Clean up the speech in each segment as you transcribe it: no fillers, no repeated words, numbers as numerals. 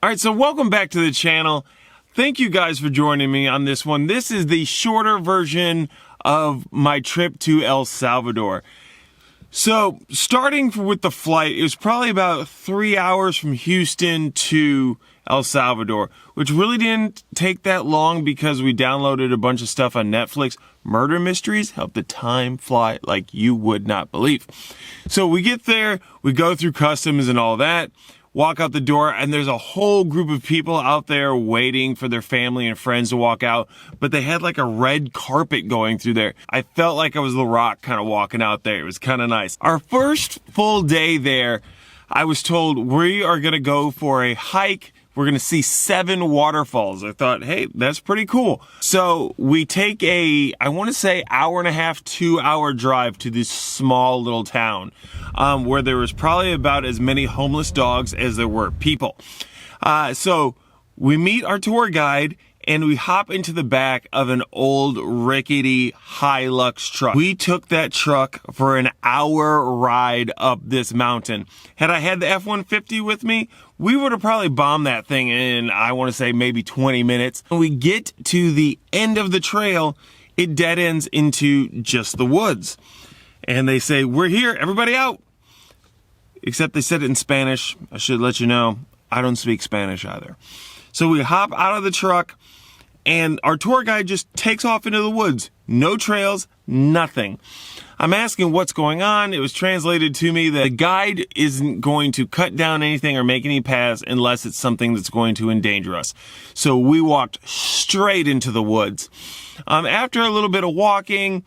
All right, so welcome back to the channel. Thank you guys for joining me on this one. This is the shorter version of my trip to El Salvador. So starting with the flight, it was probably about 3 hours from Houston to El Salvador, which really didn't take that long because we downloaded a bunch of stuff on Netflix. Murder mysteries help the time fly like you would not believe. So we get there, we go through customs and all that, walk out the door, and there's a whole group of people out there waiting for their family and friends to walk out, but they had like a red carpet going through there. I felt like I was The Rock kind of walking out there. It was kind of nice. Our first full day there, I was told we are going to go for a hike. We're going to see 7 waterfalls. I thought, hey, that's pretty cool. So we take I want to say 1.5, 2 hour drive to this small little town where there was probably about as many homeless dogs as there were people. So we meet our tour guide and we hop into the back of an old rickety Hilux truck. We took that truck for an hour ride up this mountain. Had I had the F-150 with me, we would have probably bombed that thing in, I want to say, maybe 20 minutes. When we get to the end of the trail, it dead ends into just the woods. And they say, we're here, everybody out. Except they said it in Spanish. I should let you know, I don't speak Spanish either. So we hop out of the truck, and our tour guide just takes off into the woods. No trails, nothing. I'm asking what's going on. It was translated to me that the guide isn't going to cut down anything or make any paths unless it's something that's going to endanger us. So we walked straight into the woods. After a little bit of walking,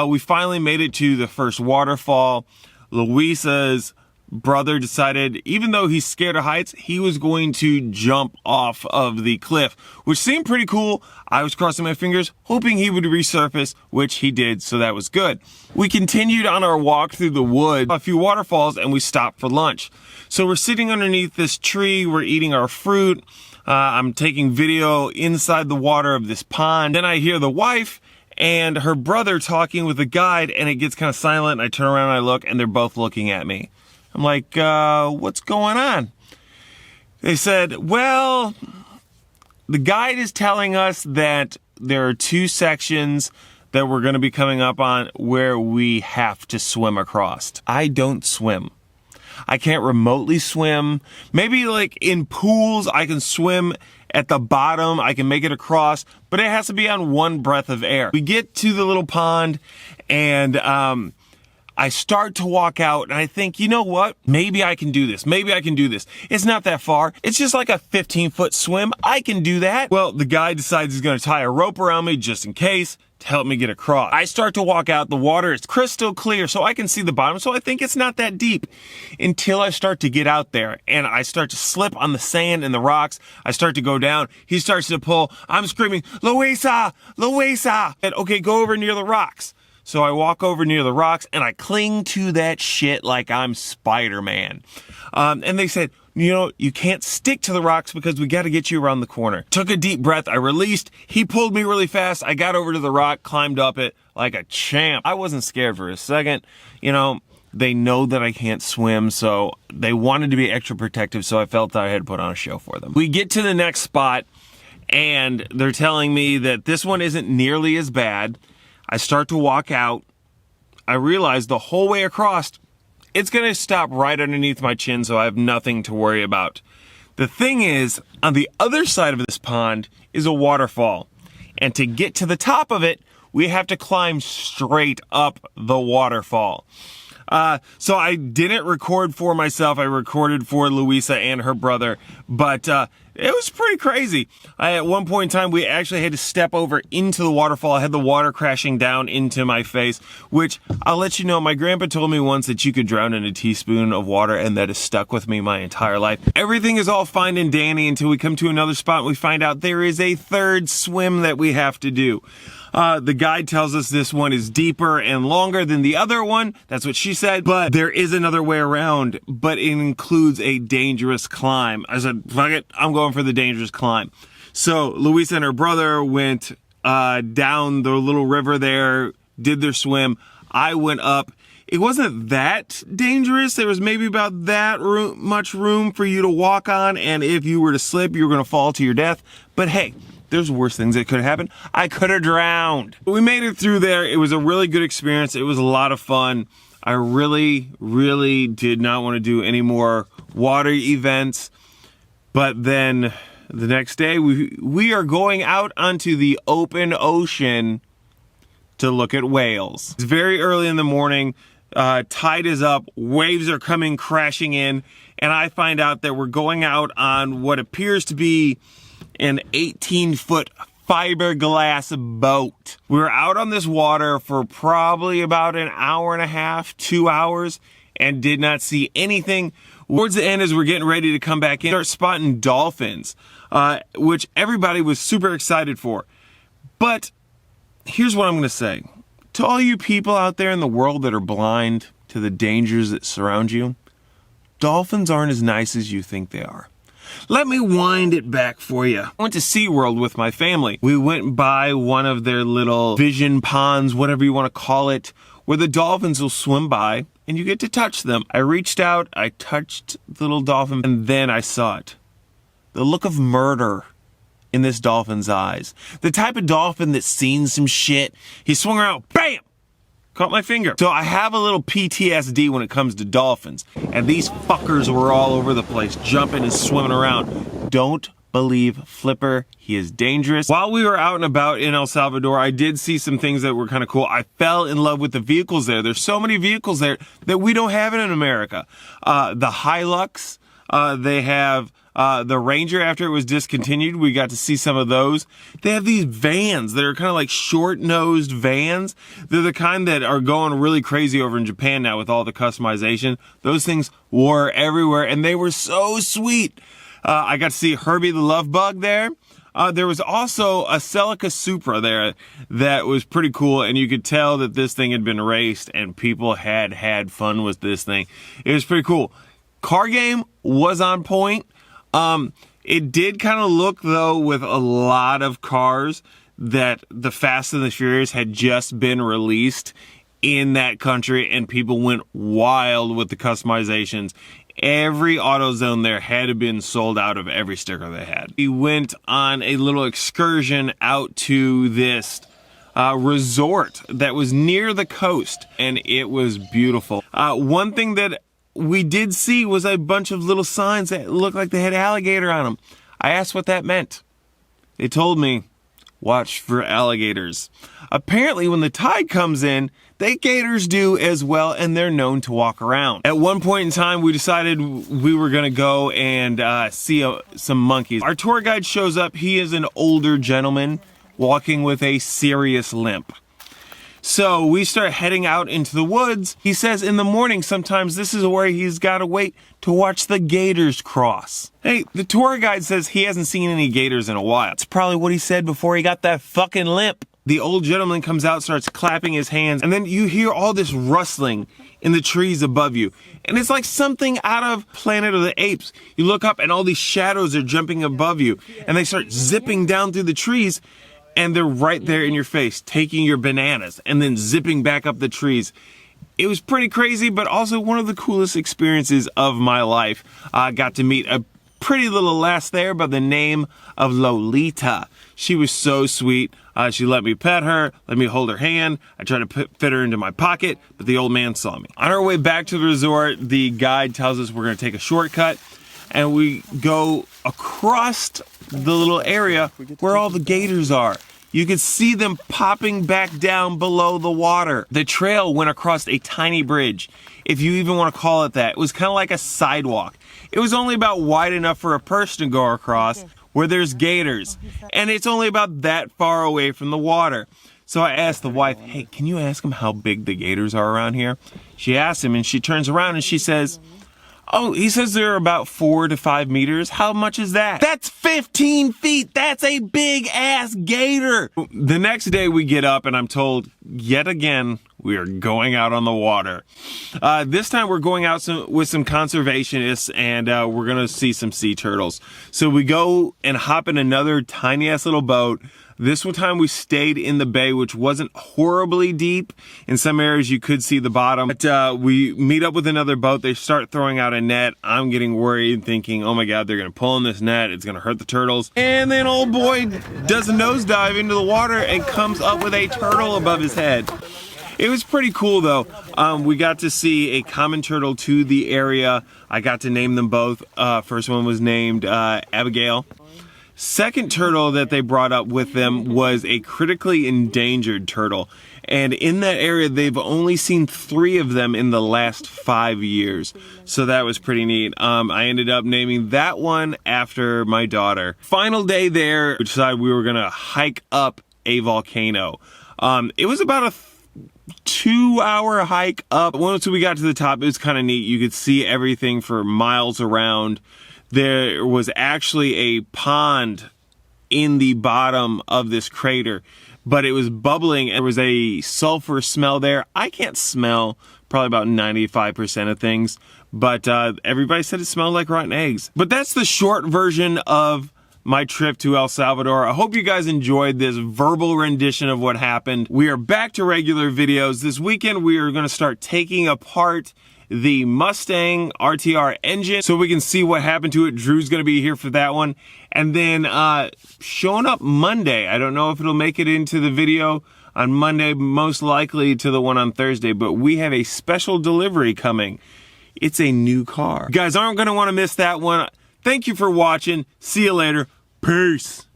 we finally made it to the first waterfall. Luisa's brother decided, even though he's scared of heights, he was going to jump off of the cliff, which seemed pretty cool. I was crossing my fingers, hoping he would resurface, which he did, so that was good. We continued on our walk through the woods, a few waterfalls, and we stopped for lunch. So we're sitting underneath this tree, we're eating our fruit. I'm taking video inside the water of this pond. Then I hear the wife and her brother talking with the guide, and it gets kind of silent. I turn around and I look, and they're both looking at me. I'm like, what's going on? They said, well, the guide is telling us that there are 2 sections that we're going to be coming up on where we have to swim across. I don't swim. I can't remotely swim. Maybe like in pools, I can swim at the bottom. I can make it across, but it has to be on one breath of air. We get to the little pond and, I start to walk out and I think, you know what? Maybe I can do this. Maybe I can do this. It's not that far. It's just like a 15-foot swim. I can do that. Well, the guy decides he's going to tie a rope around me just in case to help me get across. I start to walk out. The water is crystal clear, so I can see the bottom. So I think it's not that deep until I start to get out there and I start to slip on the sand and the rocks. I start to go down. He starts to pull. I'm screaming, Luisa, Luisa. And okay, go over near the rocks. So I walk over near the rocks and I cling to that shit like I'm Spider-Man. And they said, you know, you can't stick to the rocks because we got to get you around the corner. Took a deep breath. I released. He pulled me really fast. I got over to the rock, climbed up it like a champ. I wasn't scared for a second. You know, they know that I can't swim, so they wanted to be extra protective, so I felt that I had to put on a show for them. We get to the next spot and they're telling me that this one isn't nearly as bad. I start to walk out. I realize the whole way across, it's going to stop right underneath my chin, so I have nothing to worry about. The thing is, on the other side of this pond is a waterfall. And to get to the top of it, we have to climb straight up the waterfall. So I didn't record for myself. I recorded for Luisa and her brother, but it was pretty crazy. At one point in time, we actually had to step over into the waterfall. I had the water crashing down into my face, which I'll let you know, my grandpa told me once that you could drown in a teaspoon of water, and that has stuck with me my entire life. Everything is all fine and dandy until we come to another spot and we find out there is a third swim that we have to do. The guide tells us this one is deeper and longer than the other one. That's what she said. But there is another way around, but it includes a dangerous climb. I said, fuck it, I'm going for the dangerous climb. So Luisa and her brother went down the little river there, did their swim. I went up it wasn't that dangerous. There was maybe about that much room for you to walk on, and if you were to slip, you were going to fall to your death. But hey, there's worse things that could have happened. I could have drowned. But we made it through there. It was a really good experience. It was a lot of fun. I really, really did not want to do any more water events. But then the next day, we are going out onto the open ocean to look at whales. It's very early in the morning. Tide is up. Waves are coming crashing in. And I find out that we're going out on what appears to be an 18-foot fiberglass boat. We were out on this water for probably about an hour and a half, 2 hours, and did not see anything. Towards the end, as we're getting ready to come back in, start spotting dolphins, which everybody was super excited for. But here's what I'm going to say. To all you people out there in the world that are blind to the dangers that surround you, dolphins aren't as nice as you think they are. Let me wind it back for you. I went to SeaWorld with my family. We went by one of their little vision ponds, whatever you want to call it, where the dolphins will swim by and you get to touch them. I reached out, I touched the little dolphin, and then I saw it. The look of murder in this dolphin's eyes. The type of dolphin that's seen some shit. He swung around, bam! Caught my finger. So I have a little PTSD when it comes to dolphins. And these fuckers were all over the place, jumping and swimming around. Don't believe Flipper. He is dangerous. While we were out and about in El Salvador, I did see some things that were kind of cool. I fell in love with the vehicles there. There's so many vehicles there that we don't have it in America. The Hilux, they have the Ranger. After it was discontinued, we got to see some of those. They have these vans that are kind of like short-nosed vans. They're the kind that are going really crazy over in Japan now with all the customization. Those things were everywhere, and they were so sweet. I got to see Herbie the Love Bug there. There was also a Celica Supra there that was pretty cool, and you could tell that this thing had been raced, and people had had fun with this thing. It was pretty cool. Car game was on point. It did kind of look, though, with a lot of cars that the Fast and the Furious had just been released in that country, and people went wild with the customizations. Every AutoZone there had been sold out of every sticker they had. We went on a little excursion out to this resort that was near the coast, and it was beautiful. One thing that we did see was a bunch of little signs that looked like they had alligator on them. I asked what that meant. They told me, watch for alligators. Apparently, when the tide comes in, they gators do as well, and they're known to walk around. At one point in time, we decided we were going to go and see some monkeys. Our tour guide shows up. He is an older gentleman walking with a serious limp. So we start heading out into the woods. He says in the morning, sometimes this is where he's got to wait to watch the gators cross. Hey, the tour guide says he hasn't seen any gators in a while. It's probably what he said before he got that fucking limp. The old gentleman comes out, starts clapping his hands, and then you hear all this rustling in the trees above you. And it's like something out of Planet of the Apes. You look up and all these shadows are jumping above you, and they start zipping down through the trees, and they're right there in your face, taking your bananas and then zipping back up the trees. It was pretty crazy, but also one of the coolest experiences of my life. I got to meet a pretty little lass there by the name of Lolita. She was so sweet. She let me pet her, let me hold her hand. I tried to fit her into my pocket, but the old man saw me. On our way back to the resort, the guide tells us we're going to take a shortcut, and we go across the little area where all the gators are. You could see them popping back down below the water. The trail went across a tiny bridge, if you even want to call it that. It was kind of like a sidewalk. It was only about wide enough for a person to go across, where there's gators, and it's only about that far away from the water. So I asked the wife, hey, can you ask him how big the gators are around here? She asked him, and she turns around and she says, oh, he says they're about 4 to 5 meters. How much is that? That's 15 feet. That's a big ass gator. The next day we get up and I'm told yet again, we are going out on the water. This time we're going out with some conservationists, and we're going to see some sea turtles. So we go and hop in another tiny ass little boat. This one time we stayed in the bay, which wasn't horribly deep. In some areas you could see the bottom. But we meet up with another boat. They start throwing out a net. I'm getting worried, thinking, oh my God, they're gonna pull in this net. It's gonna hurt the turtles. And then old boy does a nosedive into the water and comes up with a turtle above his head. It was pretty cool though. We got to see a common turtle to the area. I got to name them both. First one was named Abigail. Second turtle that they brought up with them was a critically endangered turtle. And in that area, they've only seen 3 of them in the last 5 years. So that was pretty neat. I ended up naming that one after my daughter. Final day there, we decided we were gonna hike up a volcano. It was about a 2-hour hike up. Once we got to the top, it was kind of neat. You could see everything for miles around. There was actually a pond in the bottom of this crater, but it was bubbling and there was a sulfur smell there. I can't smell probably about 95% of things, but everybody said it smelled like rotten eggs. But that's the short version of my trip to El Salvador. I hope you guys enjoyed this verbal rendition of what happened. We are back to regular videos. This weekend we are going to start taking apart the Mustang RTR engine so we can see what happened to it. Drew's going to be here for that one. And then showing up Monday. I don't know if it'll make it into the video on Monday, most likely to the one on Thursday, but we have a special delivery coming. It's a new car. You guys aren't going to want to miss that one. Thank you for watching. See you later. Peace.